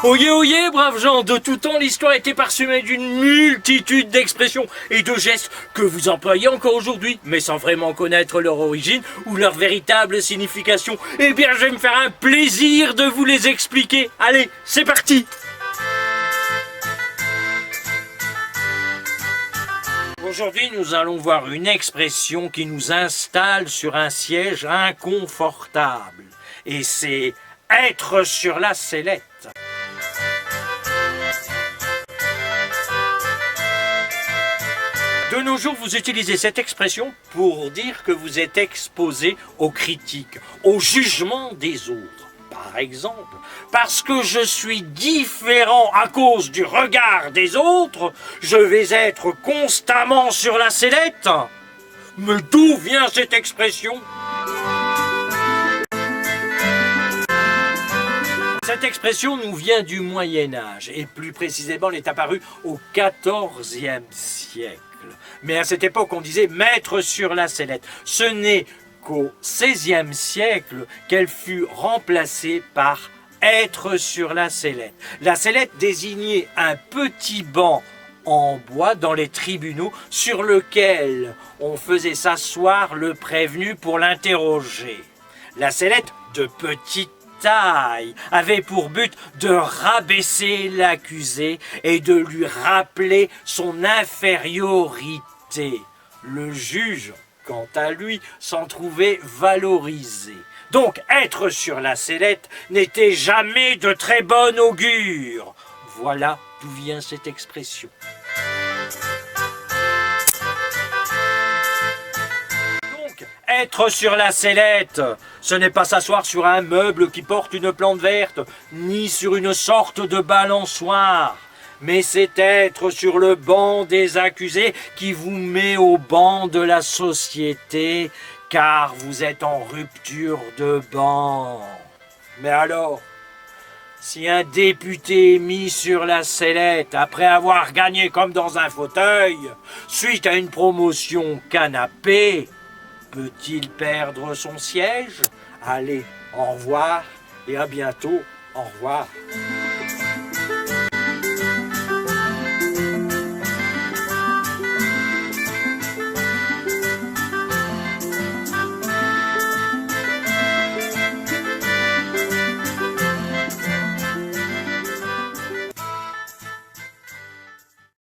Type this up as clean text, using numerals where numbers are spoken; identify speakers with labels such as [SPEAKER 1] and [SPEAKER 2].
[SPEAKER 1] Oyez, oyez, braves gens, de tout temps, l'histoire était parsemée d'une multitude d'expressions et de gestes que vous employez encore aujourd'hui, mais sans vraiment connaître leur origine ou leur véritable signification. Eh bien, je vais me faire un plaisir de vous les expliquer. Allez, c'est parti! Aujourd'hui, nous allons voir une expression qui nous installe sur un siège inconfortable. Et c'est être sur la sellette. De nos jours, vous utilisez cette expression pour dire que vous êtes exposé aux critiques, au jugement des autres. Par exemple, parce que je suis différent à cause du regard des autres, je vais être constamment sur la sellette. Mais d'où vient cette expression ? Cette expression nous vient du Moyen-Âge, et plus précisément, elle est apparue au XIVe siècle. Mais à cette époque, on disait « mettre sur la sellette ». Ce n'est qu'au XVIe siècle qu'elle fut remplacée par « être sur la sellette ». La sellette désignait un petit banc en bois dans les tribunaux sur lequel on faisait s'asseoir le prévenu pour l'interroger. La sellette de petite taille avait pour but de rabaisser l'accusé et de lui rappeler son infériorité. Le juge, quant à lui, s'en trouvait valorisé. Donc être sur la sellette n'était jamais de très bon augure. Voilà d'où vient cette expression. Être sur la sellette, ce n'est pas s'asseoir sur un meuble qui porte une plante verte, ni sur une sorte de balançoire, mais c'est être sur le banc des accusés qui vous met au banc de la société, car vous êtes en rupture de banc. Mais alors, si un député est mis sur la sellette après avoir gagné comme dans un fauteuil, suite à une promotion canapé, peut-il perdre son siège? Allez, au revoir et à bientôt. Au revoir.